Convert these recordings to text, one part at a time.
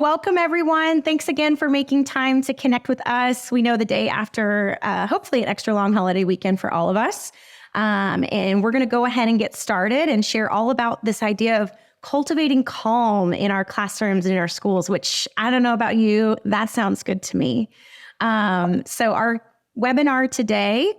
Welcome, everyone. Thanks again for making time to connect with us. We know the day after, hopefully an extra long holiday weekend for all of us. And we're going to go ahead and get started and share all about this idea of cultivating calm in our classrooms and in our schools, which I don't know about you, that sounds good to me. So our webinar today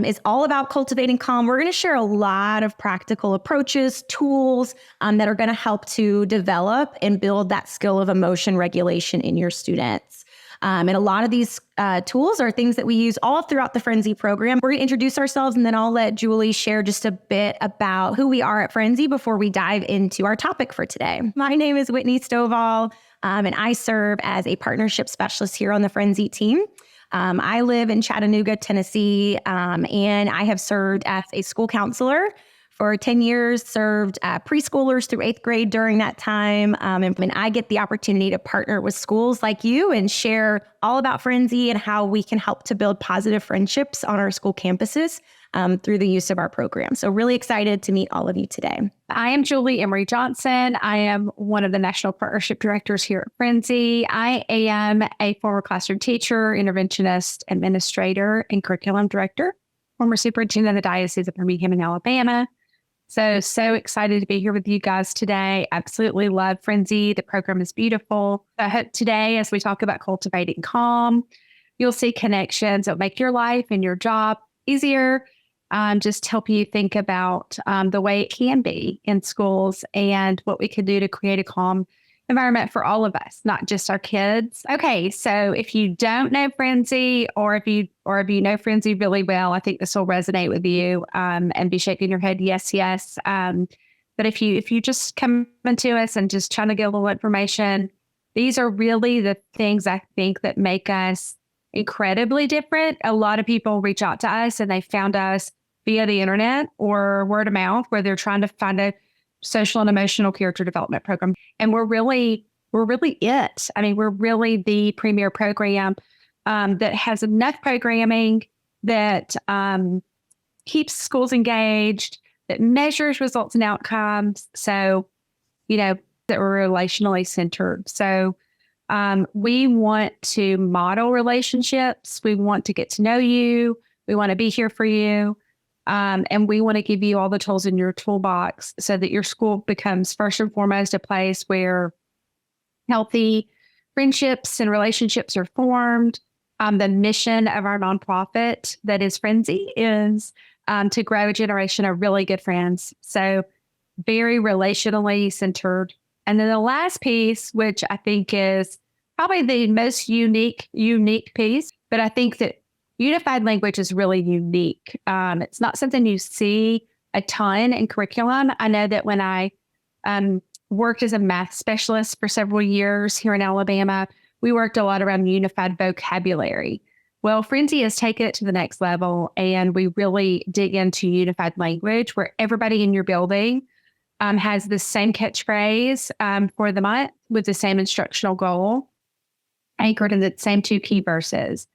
is all about cultivating calm. We're going to share a lot of practical approaches, tools that are going to help to develop and build that skill of emotion regulation in your students. And a lot of these tools are things that we use all throughout the Friendzy program. We're going to introduce ourselves, and then I'll let Julie share just a bit about who we are at Friendzy before we dive into our topic for today. My name is Whitney Stovall, and I serve as a partnership specialist here on the Friendzy team. I live in Chattanooga, Tennessee, and I have served as a school counselor for 10 years, served preschoolers through 8th grade during that time. And I get the opportunity to partner with schools like you and share all about Friendzy and how we can help to build positive friendships on our school campuses through the use of our program. So really excited to meet all of you today. I am Julie Emery Johnson. I am one of the National Partnership Directors here at Friendzy. I am a former classroom teacher, interventionist, administrator, and curriculum director, former superintendent of the Diocese of Birmingham in Alabama. So excited to be here with you guys today. Absolutely love Friendzy. The program is beautiful. I hope today, as we talk about cultivating calm, you'll see connections that make your life and your job easier. Just help you think about the way it can be in schools and what we can do to create a calm environment for all of us, not just our kids. Okay, so if you don't know Friendzy, or if you know Friendzy really well, I think this will resonate with you and be shaking your head, yes. But if you just come into us and just trying to get a little information, these are really the things I think that make us incredibly different. A lot of people reach out to us and they found us via the internet or word of mouth, where they're trying to find a social and emotional character development program. And we're really it. I mean, we're really the premier program that has enough programming that keeps schools engaged, that measures results and outcomes. So, that we're relationally centered. So we want to model relationships. We want to get to know you. We want to be here for you. And we want to give you all the tools in your toolbox so that your school becomes first and foremost a place where healthy friendships and relationships are formed. The mission of our nonprofit, that is Friendzy, is to grow a generation of really good friends. So very relationally centered. And then the last piece, which I think is probably the most unique piece, but I think that unified language is really unique. It's not something you see a ton in curriculum. I know that when I worked as a math specialist for several years here in Alabama, we worked a lot around unified vocabulary. Well, Friendzy has taken it to the next level, and we really dig into unified language where everybody in your building has the same catchphrase for the month with the same instructional goal, anchored in the same 2 key verses.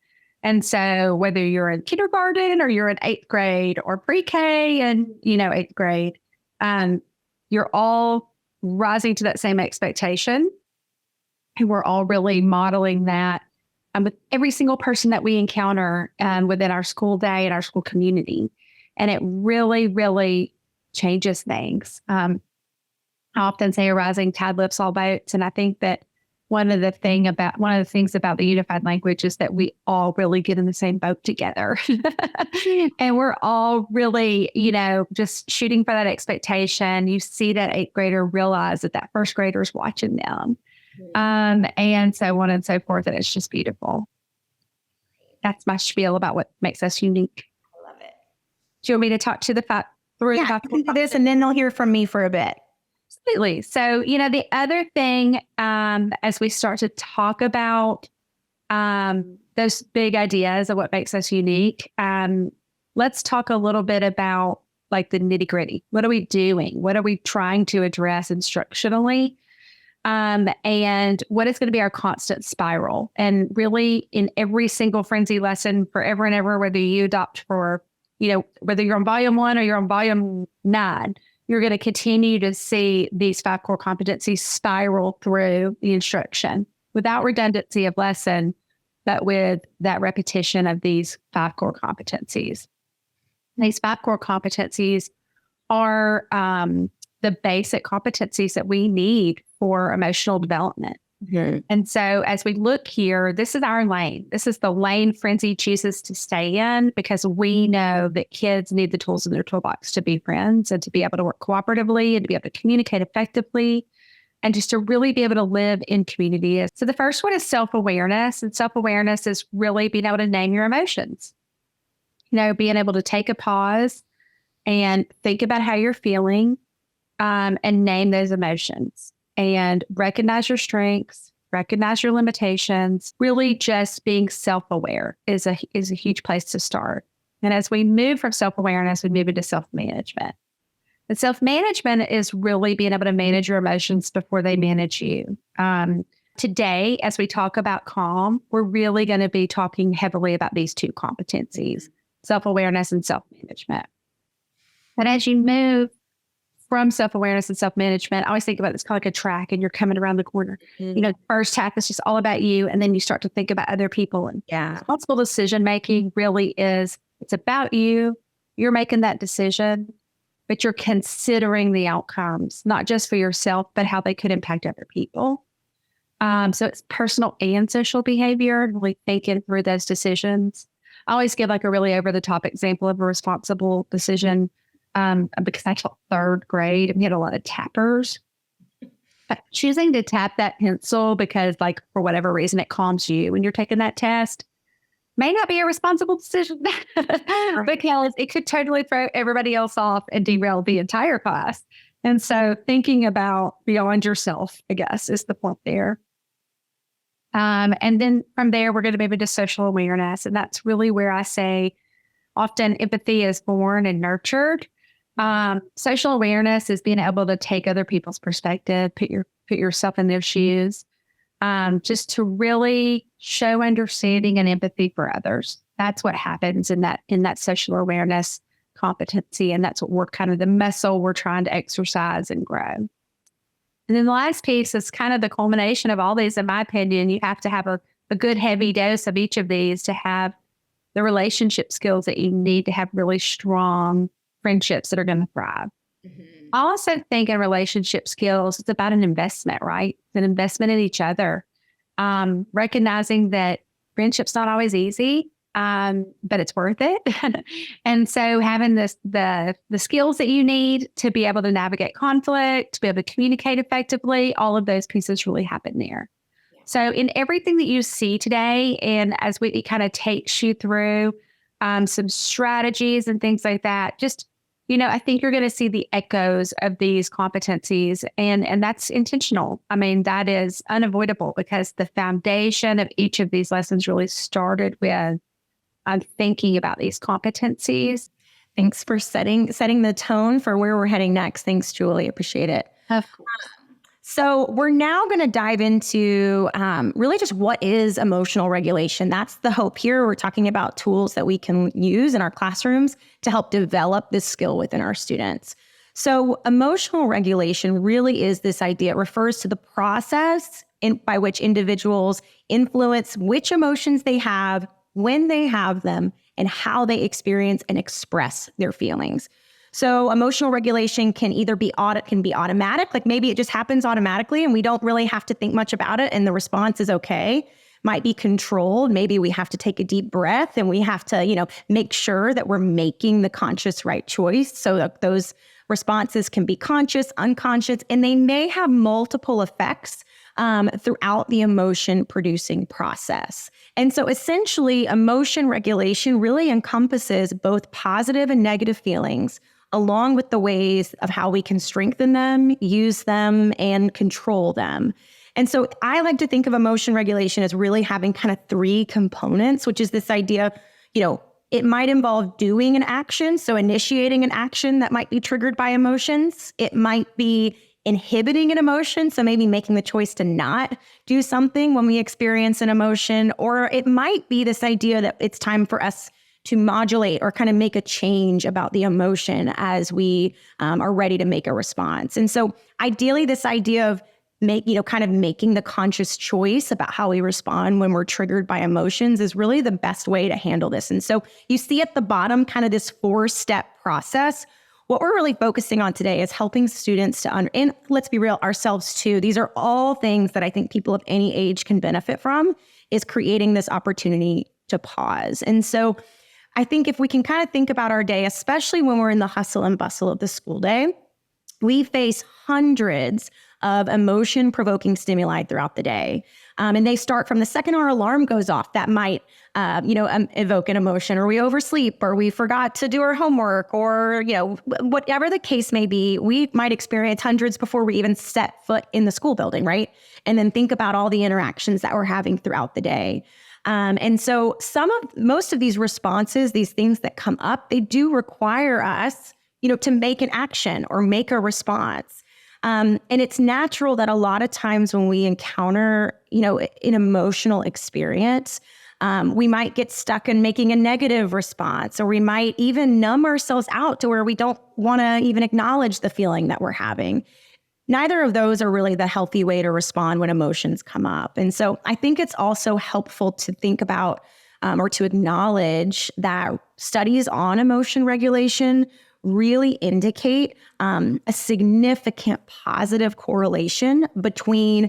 And so whether you're in kindergarten or you're in 8th grade or pre-K and, 8th grade, you're all rising to that same expectation. And we're all really modeling that with every single person that we encounter within our school day and our school community. And it really, really changes things. I often say a rising tide lifts all boats. And I think that one of the things about the unified language is that we all really get in the same boat together. And we're all really, just shooting for that expectation. You see that 8th grader realize that first grader is watching them. And so on and so forth. And it's just beautiful. That's my spiel about what makes us unique. I love it. Do you want me to talk to the fact through this, and then they'll hear from me for a bit. Absolutely. So, the other thing, as we start to talk about those big ideas of what makes us unique, let's talk a little bit about like the nitty gritty. What are we doing? What are we trying to address instructionally? And what is going to be our constant spiral? And really in every single Friendzy lesson forever and ever, whether you adopt for, whether you're on volume 1 or you're on volume 9, you're going to continue to see these 5 core competencies spiral through the instruction without redundancy of lesson, but with that repetition of these 5 core competencies. These 5 core competencies are the basic competencies that we need for emotional development. Mm-hmm. And so as we look here, this is our lane. This is the lane Friendzy chooses to stay in because we know that kids need the tools in their toolbox to be friends and to be able to work cooperatively and to be able to communicate effectively and just to really be able to live in community. So the first one is self-awareness. And self-awareness is really being able to name your emotions. Being able to take a pause and think about how you're feeling and name those emotions. And recognize your strengths, recognize your limitations. Really just being self-aware is a huge place to start. And as we move from self-awareness, we move into self-management. And self-management is really being able to manage your emotions before they manage you. Today, as we talk about calm, we're really going to be talking heavily about these 2 competencies, self-awareness and self-management. But as you move from self-awareness and self-management, I always think about this kind of like a track and you're coming around the corner. Mm-hmm. First half is just all about you. And then you start to think about other people. And responsible decision-making really is, it's about you. You're making that decision, but you're considering the outcomes, not just for yourself, but how they could impact other people. So it's personal and social behavior and really thinking through those decisions. I always give like a really over-the-top example of a responsible decision. Because I taught 3rd grade and we had a lot of tappers. Choosing to tap that pencil because for whatever reason it calms you when you're taking that test may not be a responsible decision because it could totally throw everybody else off and derail the entire class. And so thinking about beyond yourself, I guess, is the point there. And then from there, we're going to move into social awareness. And that's really where I say often empathy is born and nurtured. Social awareness is being able to take other people's perspective, put yourself in their shoes, just to really show understanding and empathy for others. That's what happens in that social awareness competency. And that's what we're kind of the muscle we're trying to exercise and grow. And then the last piece is kind of the culmination of all these, in my opinion. You have to have a good heavy dose of each of these to have the relationship skills that you need to have really strong friendships that are going to thrive. Mm-hmm. I also think in relationship skills, it's about an investment, right? It's an investment in each other. Recognizing that friendship's not always easy, but it's worth it. And so having the skills that you need to be able to navigate conflict, to be able to communicate effectively, all of those pieces really happen there. So in everything that you see today, and as it kind of takes you through some strategies and things like that, just, I think you're going to see the echoes of these competencies, and that's intentional. I mean, that is unavoidable because the foundation of each of these lessons really started with thinking about these competencies. Thanks for setting the tone for where we're heading next. Thanks, Julie. Appreciate it. Of course. So we're now going to dive into really just what is emotional regulation. That's the hope here. We're talking about tools that we can use in our classrooms to help develop this skill within our students. So emotional regulation really is this idea. It refers to the process by which individuals influence which emotions they have, when they have them, and how they experience and express their feelings. So emotional regulation can either be automatic, like maybe it just happens automatically and we don't really have to think much about it and the response is okay. Might be controlled. Maybe we have to take a deep breath and we have to, make sure that we're making the conscious right choice. So that those responses can be conscious, unconscious, and they may have multiple effects throughout the emotion producing process. And so essentially emotion regulation really encompasses both positive and negative feelings, along with the ways of how we can strengthen them, use them, and control them. And so I like to think of emotion regulation as really having kind of 3 components, which is this idea, it might involve doing an action, so initiating an action that might be triggered by emotions. It might be inhibiting an emotion, so maybe making the choice to not do something when we experience an emotion, or it might be this idea that it's time for us to modulate or kind of make a change about the emotion as we are ready to make a response. And so ideally, this idea of kind of making the conscious choice about how we respond when we're triggered by emotions is really the best way to handle this. And so you see at the bottom kind of this 4-step process. What we're really focusing on today is helping students to and let's be real, ourselves too. These are all things that I think people of any age can benefit from, is creating this opportunity to pause. And so I think if we can kind of think about our day, especially when we're in the hustle and bustle of the school day, we face hundreds of emotion-provoking stimuli throughout the day. And they start from the second our alarm goes off. That might, evoke an emotion, or we oversleep, or we forgot to do our homework, or, whatever the case may be, we might experience hundreds before we even set foot in the school building, right? And then think about all the interactions that we're having throughout the day. And so most of these responses, these things that come up, they do require us, to make an action or make a response. And it's natural that a lot of times when we encounter, an emotional experience, we might get stuck in making a negative response, or we might even numb ourselves out to where we don't want to even acknowledge the feeling that we're having. Neither of those are really the healthy way to respond when emotions come up. And so I think it's also helpful to think about or to acknowledge that studies on emotion regulation really indicate a significant positive correlation between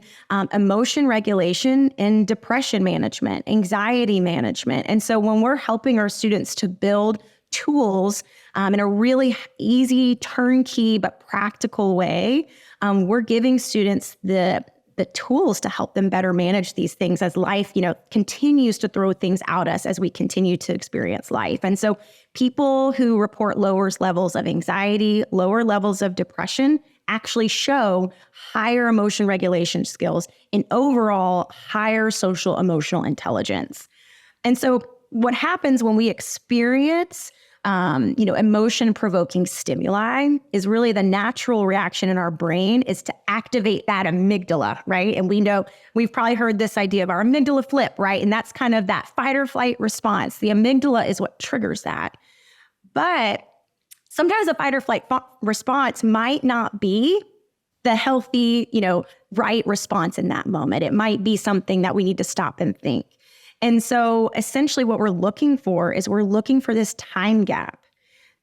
emotion regulation and depression management, anxiety management. And so when we're helping our students to build tools in a really easy, turnkey, but practical way, we're giving students the tools to help them better manage these things as life, continues to throw things at us as we continue to experience life. And so people who report lower levels of anxiety, lower levels of depression, actually show higher emotion regulation skills and overall higher social emotional intelligence. And so what happens when we experience emotion-provoking stimuli is really the natural reaction in our brain is to activate that amygdala, right? And we know, we've probably heard this idea of our amygdala flip, right? And that's kind of that fight or flight response. The amygdala is what triggers that. But sometimes a fight or flight response might not be the healthy, right response in that moment. It might be something that we need to stop and think. And so essentially what we're looking for this time gap.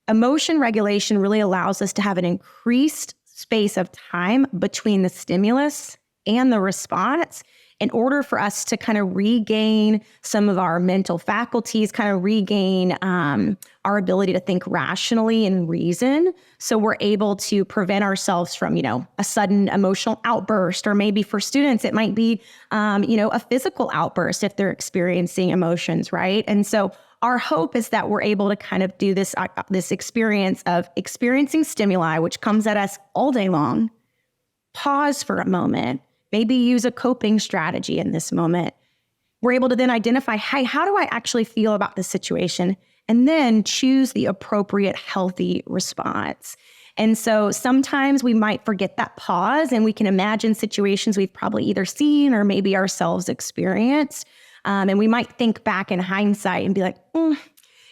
Emotion regulation really allows us to have an increased space of time between the stimulus and the response in order for us to kind of regain some of our mental faculties, kind of regain our ability to think rationally and reason. So we're able to prevent ourselves from, a sudden emotional outburst, or maybe for students, it might be, a physical outburst if they're experiencing emotions, right? And so our hope is that we're able to kind of do this experience of experiencing stimuli, which comes at us all day long, pause for a moment, maybe use a coping strategy in this moment. We're able to then identify, hey, how do I actually feel about this situation? And then choose the appropriate healthy response. And so sometimes we might forget that pause, and we can imagine situations we've probably either seen or maybe ourselves experienced. And we might think back in hindsight and be like,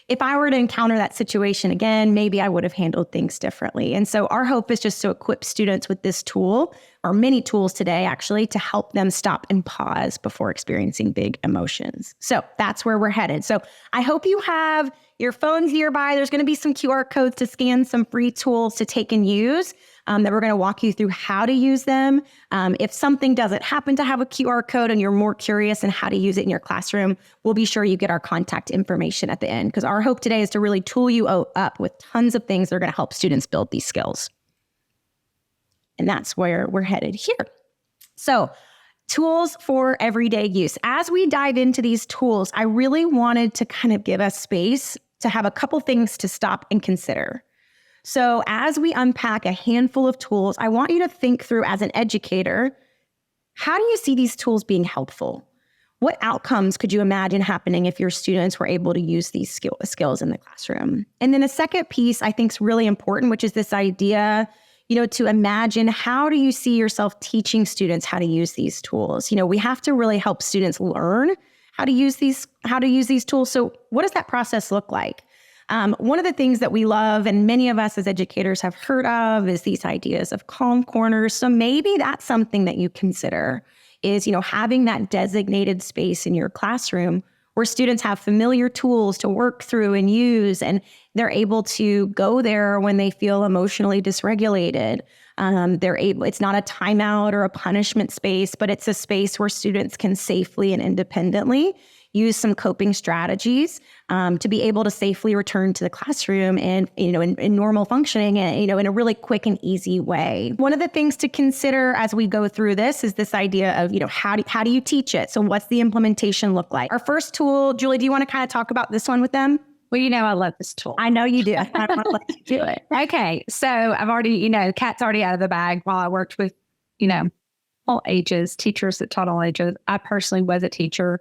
if I were to encounter that situation again, maybe I would have handled things differently. And so our hope is just to equip students with this tool, or many tools today, actually, to help them stop and pause before experiencing big emotions. So that's where we're headed. So I hope you have your phones nearby. There's going to be some QR codes to scan, some free tools to take and use that we're going to walk you through how to use them. If something doesn't happen to have a QR code and you're more curious in how to use it in your classroom, we'll be sure you get our contact information at the end, because our hope today is to really tool you up with tons of things that are going to help students build these skills. And that's where we're headed here. So tools for everyday use. As we dive into these tools, I really wanted to kind of give us space to have a couple things to stop and consider. So as we unpack a handful of tools, I want you to think through, as an educator, how do you see these tools being helpful? What outcomes could you imagine happening if your students were able to use these skills in the classroom? And then a second piece I think is really important, which is this idea, to imagine, how do you see yourself teaching students how to use these tools? We have to really help students learn how to use these tools. So what does that process look like? One of the things that we love and many of us as educators have heard of is these ideas of calm corners. So maybe that's something that you consider is, having that designated space in your classroom where students have familiar tools to work through and use, and they're able to go there when they feel emotionally dysregulated. It's not a timeout or a punishment space, but it's a space where students can safely and independently use some coping strategies to be able to safely return to the classroom and, in normal functioning and, in a really quick and easy way. One of the things to consider as we go through this is this idea of, how do you teach it? So what's the implementation look like? Our first tool, Julie, do you want to kind of talk about this one with them? Well, I love this tool. I know you do. I want to let you do it. Okay. So I've already, the cat's already out of the bag while I worked with, all ages, teachers that taught all ages. I personally was a teacher,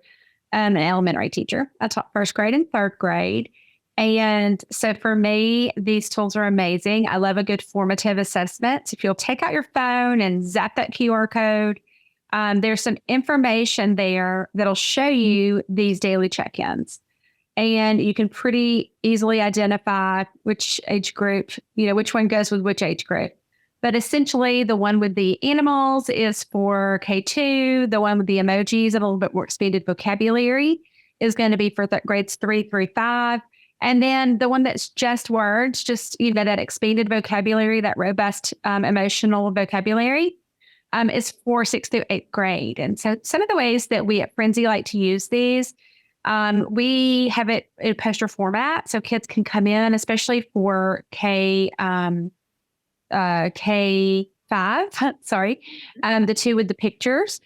an elementary teacher. I taught first grade and third grade. And so for me, these tools are amazing. I love a good formative assessment. If you'll take out your phone and zap that QR code, there's some information there that'll show you these daily check-ins. And you can pretty easily identify which age group, which one goes with which age group. But essentially, the one with the animals is for K2. The one with the emojis and a little bit more expanded vocabulary is going to be for grades 3 through 5. And then the one that's just words, just that expanded vocabulary, that robust emotional vocabulary, is for 6th through 8th grade. And so some of the ways that we at Friendzy like to use these, we have it in poster format, so kids can come in, especially for K5, the two with the pictures.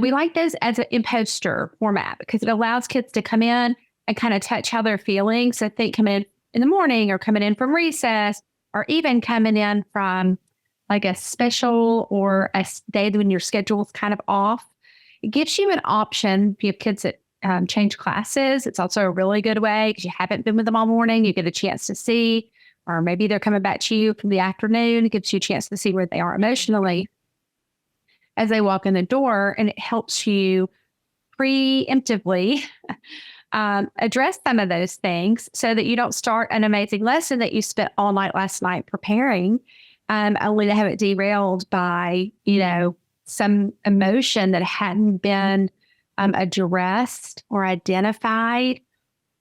We like those as in poster format because it allows kids to come in and kind of touch how they're feeling. So if they come in the morning or coming in from recess or even coming in from like a special or a day when your schedule is kind of off, it gives you an option. If you have kids that change classes, it's also a really good way because you haven't been with them all morning. You get a chance to see, or maybe they're coming back to you from the afternoon. It gives you a chance to see where they are emotionally as they walk in the door. And it helps you preemptively address some of those things so that you don't start an amazing lesson that you spent all night last night preparing, only to have it derailed by, some emotion that hadn't been addressed or identified.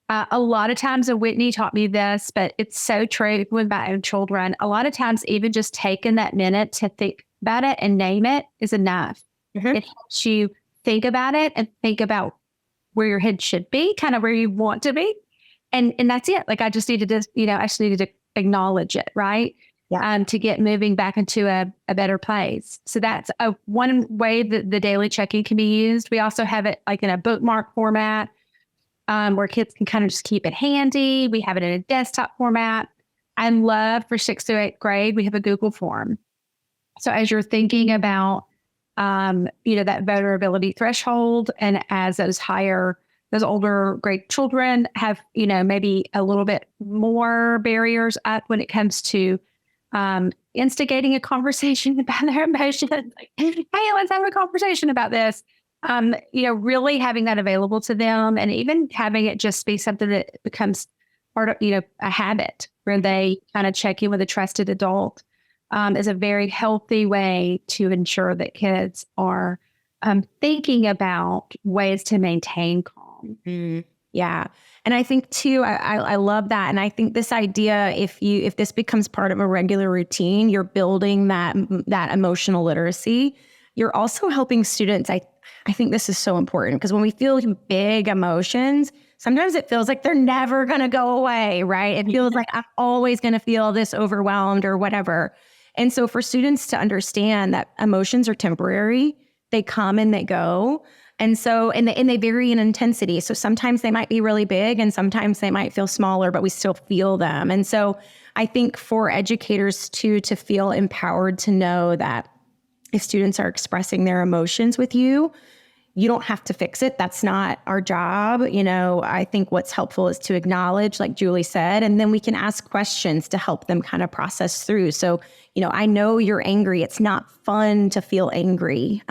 A lot of times, and Whitney taught me this, but it's so true with my own children. A lot of times, even just taking that minute to think about it and name it is enough. Mm-hmm. It helps you think about it and think about where your head should be, kind of where you want to be. And that's it. Like I just needed to acknowledge it, right? Yeah. To get moving back into a better place. So that's one way that the daily check-in can be used. We also have it like in a bookmark format, where kids can kind of just keep it handy. We have it in a desktop format. I love for 6th through 8th grade, we have a Google form. So as you're thinking about, that vulnerability threshold, and as those older grade children have, maybe a little bit more barriers up when it comes to instigating a conversation about their emotions. Like, hey, let's have a conversation about this. Really having that available to them, and even having it just be something that becomes part of, a habit where they kind of check in with a trusted adult, is a very healthy way to ensure that kids are thinking about ways to maintain calm. Mm, yeah. And I think too, I love that. And I think this idea, if this becomes part of a regular routine, you're building that emotional literacy. You're also helping students. I think this is so important because when we feel big emotions, sometimes it feels like they're never going to go away, right? It feels like I'm always going to feel this overwhelmed or whatever. And so for students to understand that emotions are temporary, they come and they go. And so, and they vary in intensity. So sometimes they might be really big and sometimes they might feel smaller, but we still feel them. And so I think for educators too, to feel empowered to know that if students are expressing their emotions with you, you don't have to fix it. That's not our job. I think what's helpful is to acknowledge, like Julie said, and then we can ask questions to help them kind of process through. So, I know you're angry. It's not fun to feel angry.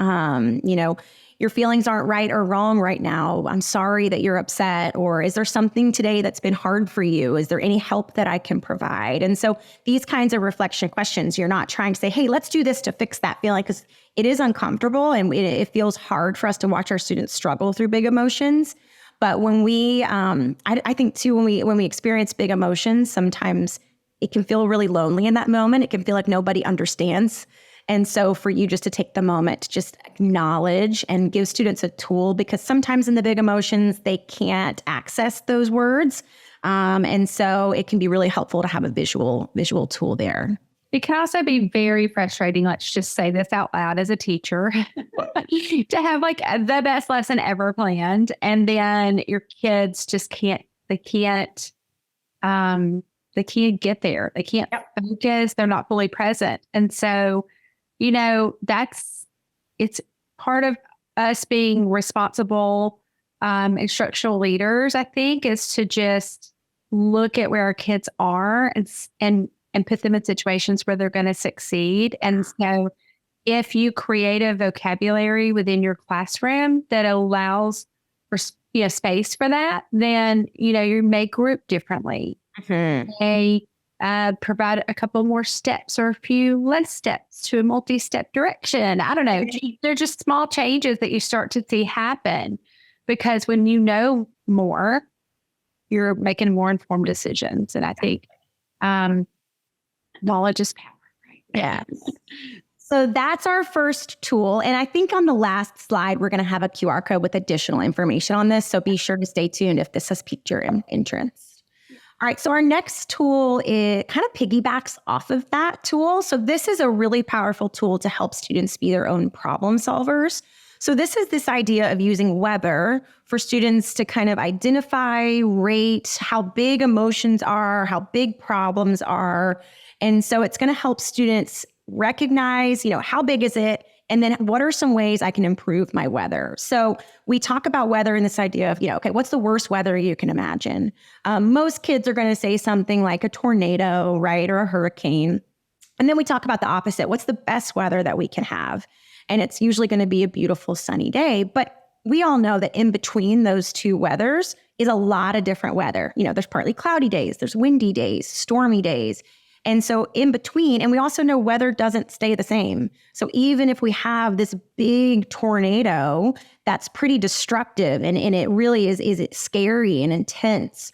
your feelings aren't right or wrong right now. I'm sorry that you're upset. Or is there something today that's been hard for you? Is there any help that I can provide? And so these kinds of reflection questions, you're not trying to say, hey, let's do this to fix that feeling, because it is uncomfortable and it feels hard for us to watch our students struggle through big emotions. But when we, I think too, when we experience big emotions, sometimes it can feel really lonely in that moment. It can feel like nobody understands. And so for you just to take the moment to just acknowledge and give students a tool, because sometimes in the big emotions, they can't access those words. And so it can be really helpful to have a visual tool there. It can also be very frustrating. Let's just say this out loud as a teacher to have like the best lesson ever planned. And then your kids just they can't get there. They can't focus. They're not fully present. And so, it's part of us being responsible instructional leaders, I think, is to just look at where our kids are and put them in situations where they're going to succeed. And so if you create a vocabulary within your classroom that allows for space for that, then, you may group differently. Mm-hmm. They provide a couple more steps or a few less steps to a multi-step direction. I don't know. They're just small changes that you start to see happen, because when you know more, you're making more informed decisions. And I think knowledge is power, right? Yeah. So that's our first tool. And I think on the last slide, we're going to have a QR code with additional information on this. So be sure to stay tuned if this has piqued your interest. All right. So our next tool, it kind of piggybacks off of that tool. So this is a really powerful tool to help students be their own problem solvers. So this is this idea of using weather for students to kind of identify, rate how big emotions are, how big problems are. And so it's going to help students recognize, how big is it? And then what are some ways I can improve my weather? So we talk about weather in this idea of, okay, what's the worst weather you can imagine? Most kids are going to say something like a tornado, right? Or a hurricane. And then we talk about the opposite. What's the best weather that we can have? And it's usually going to be a beautiful sunny day. But we all know that in between those two weathers is a lot of different weather. There's partly cloudy days, there's windy days, stormy days. And so in between, and we also know weather doesn't stay the same. So even if we have this big tornado that's pretty destructive and it really is it scary and intense,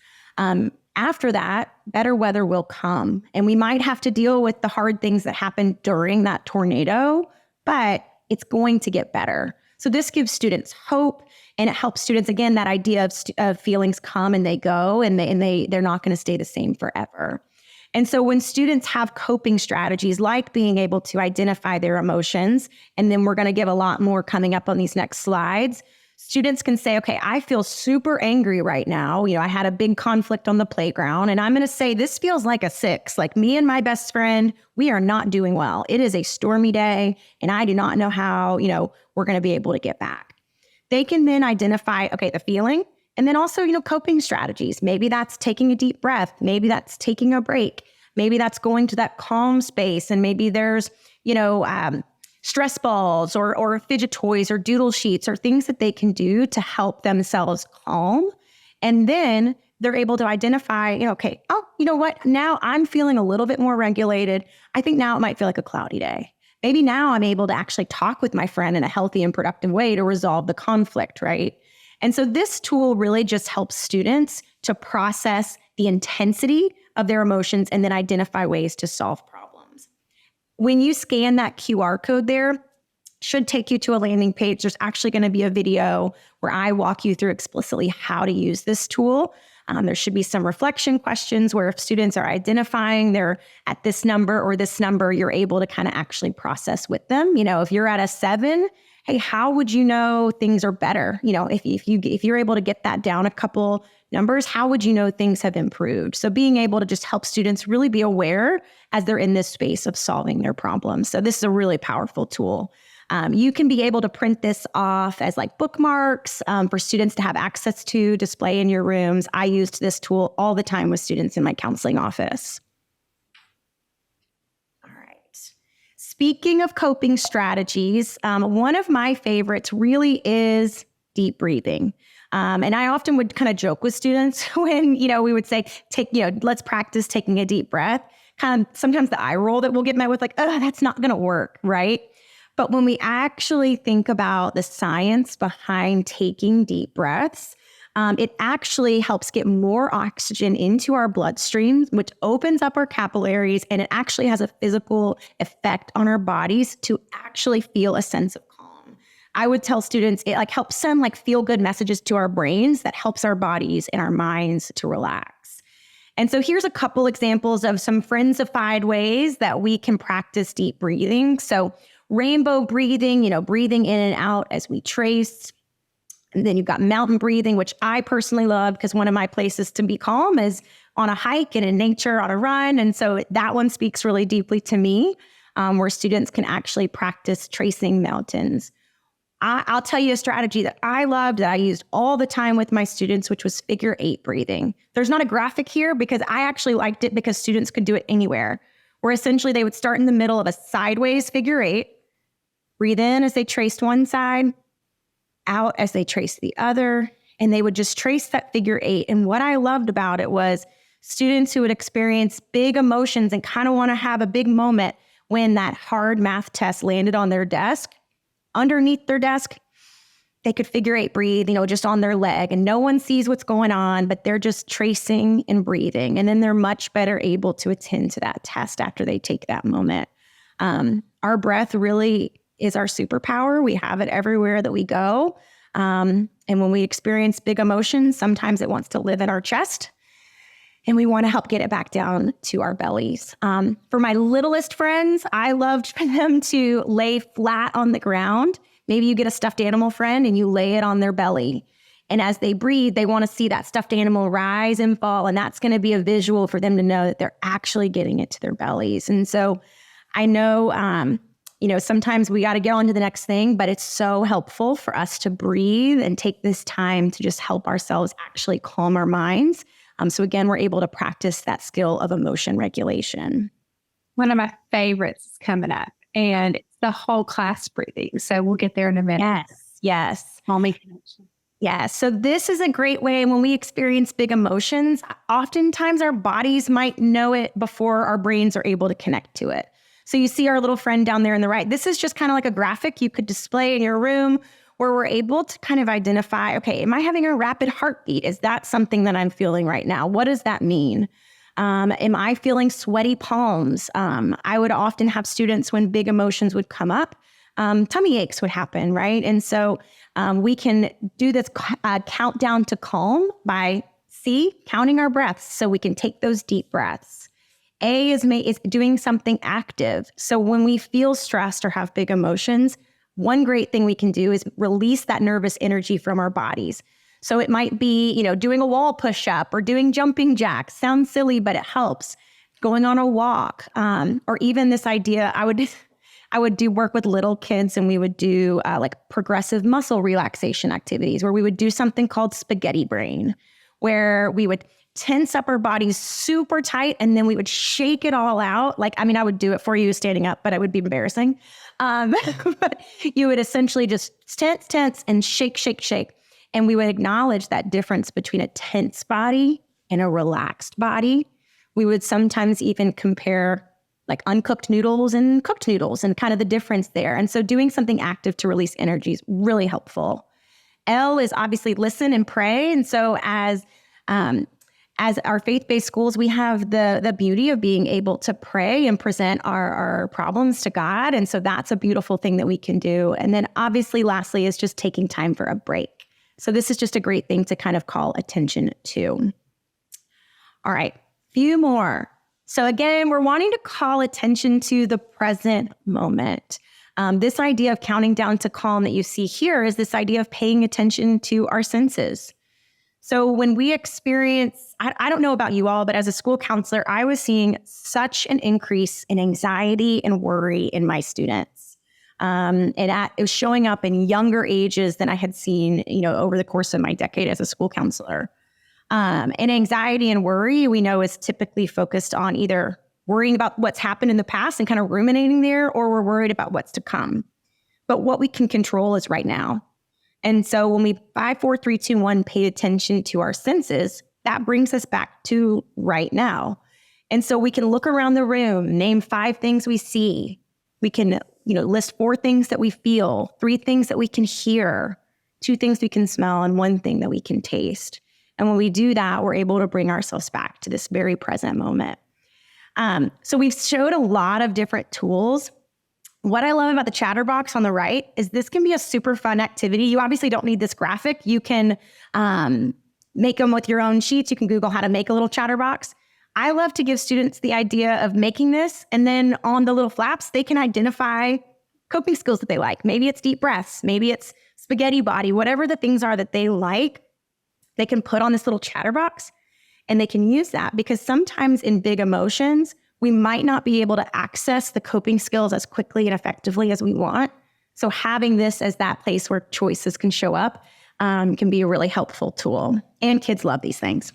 after that, better weather will come. And we might have to deal with the hard things that happen during that tornado, but it's going to get better. So this gives students hope, and it helps students, again, that idea of feelings come and they go, and they're not going to stay the same forever. And so when students have coping strategies like being able to identify their emotions, and then we're going to give a lot more coming up on these next slides, students can say, okay, I feel super angry right now. I had a big conflict on the playground, and I'm going to say, this feels like a 6. Like me and my best friend, we are not doing well. It is a stormy day, and I do not know how, we're going to be able to get back. They can then identify, okay, the feeling, and then also, coping strategies. Maybe that's taking a deep breath. Maybe that's taking a break. Maybe that's going to that calm space. And maybe there's, stress balls or fidget toys or doodle sheets or things that they can do to help themselves calm. And then they're able to identify, okay, oh, you know what? Now I'm feeling a little bit more regulated. I think now it might feel like a cloudy day. Maybe now I'm able to actually talk with my friend in a healthy and productive way to resolve the conflict, right? And so this tool really just helps students to process the intensity of their emotions and then identify ways to solve problems. When you scan that QR code there, should take you to a landing page. There's actually going to be a video where I walk you through explicitly how to use this tool. There should be some reflection questions where if students are identifying they're at this number or this number, you're able to kind of actually process with them. If you're at a 7, hey, how would you know things are better? If you're able to get that down a couple numbers, how would you know things have improved? So being able to just help students really be aware as they're in this space of solving their problems. So this is a really powerful tool. You can be able to print this off as like bookmarks for students to have access to, display in your rooms. I used this tool all the time with students in my counseling office. speaking of coping strategies, one of my favorites really is deep breathing. And I often would kind of joke with students when, we would say, let's practice taking a deep breath. Kind of sometimes the eye roll that we'll get met with, like, oh, that's not going to work, right? But when we actually think about the science behind taking deep breaths, it actually helps get more oxygen into our bloodstream, which opens up our capillaries, and it actually has a physical effect on our bodies to actually feel a sense of calm. I would tell students it helps send feel good messages to our brains that helps our bodies and our minds to relax. And so here's a couple examples of some Friendzified ways that we can practice deep breathing. So rainbow breathing, breathing in and out as we trace. And then you've got mountain breathing, which I personally love because one of my places to be calm is on a hike and in nature on a run. And so that one speaks really deeply to me, where students can actually practice tracing mountains. I'll tell you a strategy that I loved that I used all the time with my students, which was figure 8 breathing. There's not a graphic here because I actually liked it because students could do it anywhere, where essentially they would start in the middle of a sideways figure 8, breathe in as they traced one side, out as they traced the other, and they would just trace that figure 8. And what I loved about it was students who would experience big emotions and kind of want to have a big moment when that hard math test landed on their desk. Underneath their desk, they could figure 8 breathe, just on their leg, and no one sees what's going on, but they're just tracing and breathing. And then they're much better able to attend to that test after they take that moment. Our breath really is our superpower. We have it everywhere that we go. And when we experience big emotions, sometimes it wants to live in our chest, and we want to help get it back down to our bellies. For my littlest friends, I loved for them to lay flat on the ground. Maybe you get a stuffed animal friend and you lay it on their belly. And as they breathe, they want to see that stuffed animal rise and fall. And that's going to be a visual for them to know that they're actually getting it to their bellies. And so I know, sometimes we got to get on to the next thing, but it's so helpful for us to breathe and take this time to just help ourselves actually calm our minds. So again, we're able to practice that skill of emotion regulation. One of my favorites is coming up, and it's the whole class breathing. So we'll get there in a minute. Yes. Calming connection. Yeah. So this is a great way when we experience big emotions. Oftentimes our bodies might know it before our brains are able to connect to it. So you see our little friend down there on the right. This is just kind of like a graphic you could display in your room where we're able to kind of identify, okay, am I having a rapid heartbeat? Is that something that I'm feeling right now? What does that mean? Am I feeling sweaty palms? I would often have students when big emotions would come up, tummy aches would happen, right? And so we can do this countdown to calm by counting our breaths so we can take those deep breaths. A is doing something active. So when we feel stressed or have big emotions, one great thing we can do is release that nervous energy from our bodies. So it might be, doing a wall push-up or doing jumping jacks. Sounds silly, but it helps. Going on a walk, or even this idea, I would do work with little kids, and we would do progressive muscle relaxation activities where we would do something called spaghetti brain, where we would tense up our bodies super tight, and then we would shake it all out. I would do it for you standing up, but it would be embarrassing. But you would essentially just tense, and shake. And we would acknowledge that difference between a tense body and a relaxed body. We would sometimes even compare uncooked noodles and cooked noodles and kind of the difference there. And so doing something active to release energy is really helpful. L is obviously listen and pray. And so as our faith-based schools, we have the beauty of being able to pray and present our problems to God. And so that's a beautiful thing that we can do. And then obviously, lastly, is just taking time for a break. So this is just a great thing to kind of call attention to. All right, few more. So again, we're wanting to call attention to the present moment. This idea of counting down to calm that you see here is this idea of paying attention to our senses. So when we experience, I don't know about you all, but as a school counselor, I was seeing such an increase in anxiety and worry in my students. It was showing up in younger ages than I had seen, over the course of my decade as a school counselor. And anxiety and worry, we know, is typically focused on either worrying about what's happened in the past and kind of ruminating there, or we're worried about what's to come. But what we can control is right now. And so when we 5, 4, 3, 2, 1 pay attention to our senses, that brings us back to right now. And so we can look around the room, name 5 things we see. We can, list 4 things that we feel, 3 things that we can hear, 2 things we can smell, and 1 thing that we can taste. And when we do that, we're able to bring ourselves back to this very present moment. So we've showed a lot of different tools. What I love about the Chatterbox on the right is this can be a super fun activity. You obviously don't need this graphic. You can make them with your own sheets. You can Google how to make a little Chatterbox. I love to give students the idea of making this, and then on the little flaps, they can identify coping skills that they like. Maybe it's deep breaths. Maybe it's spaghetti body. Whatever the things are that they like, they can put on this little Chatterbox, and they can use that, because sometimes in big emotions, we might not be able to access the coping skills as quickly and effectively as we want. So having this as that place where choices can show up can be a really helpful tool. And kids love these things.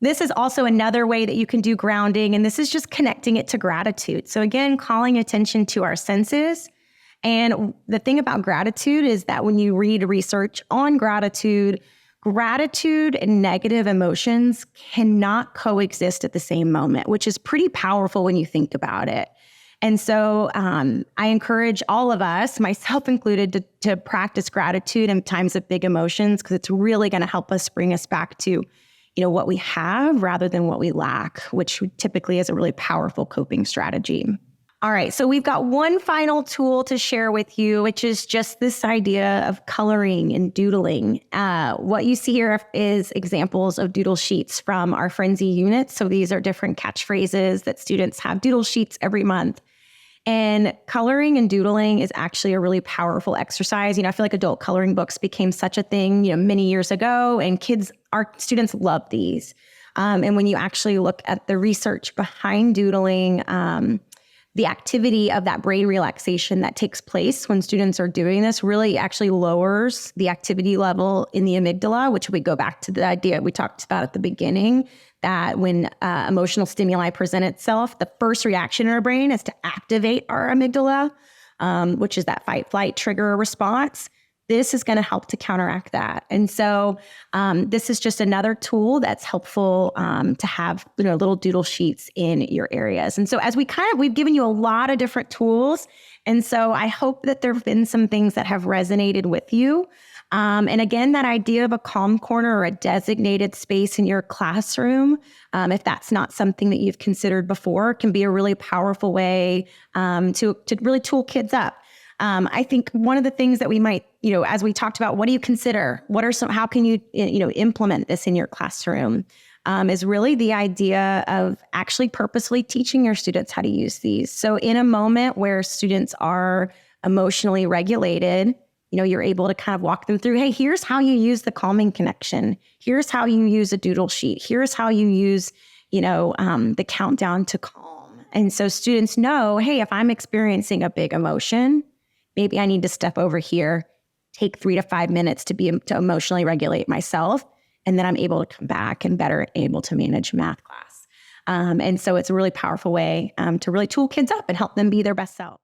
This is also another way that you can do grounding, and this is just connecting it to gratitude. So again, calling attention to our senses. And the thing about gratitude is that when you read research on gratitude and negative emotions cannot coexist at the same moment, which is pretty powerful when you think about it. And so I encourage all of us, myself included, to practice gratitude in times of big emotions, because it's really going to help us bring us back to what we have rather than what we lack, which typically is a really powerful coping strategy. All right, so we've got one final tool to share with you, which is just this idea of coloring and doodling. What you see here is examples of doodle sheets from our Friendzy units. So these are different catchphrases that students have doodle sheets every month. And coloring and doodling is actually a really powerful exercise. I feel like adult coloring books became such a thing, many years ago, and our students love these. And when you actually look at the research behind doodling, the activity of that brain relaxation that takes place when students are doing this really actually lowers the activity level in the amygdala, which we go back to the idea we talked about at the beginning, that when emotional stimuli present itself, the first reaction in our brain is to activate our amygdala, which is that fight, flight, trigger response. This is going to help to counteract that. And so this is just another tool that's helpful to have little doodle sheets in your areas. And so as we've given you a lot of different tools. And so I hope that there have been some things that have resonated with you. And again, that idea of a calm corner or a designated space in your classroom, if that's not something that you've considered before, can be a really powerful way to really tool kids up. I think one of the things that we might, as we talked about, what do you consider? How can you, implement this in your classroom? Is really the idea of actually purposely teaching your students how to use these. So in a moment where students are emotionally regulated, you're able to kind of walk them through, hey, here's how you use the calming connection. Here's how you use a doodle sheet. Here's how you use, the countdown to calm. And so students know, hey, if I'm experiencing a big emotion, maybe I need to step over here, take 3 to 5 minutes to emotionally regulate myself. And then I'm able to come back and better able to manage math class. And so it's a really powerful way to really tool kids up and help them be their best self.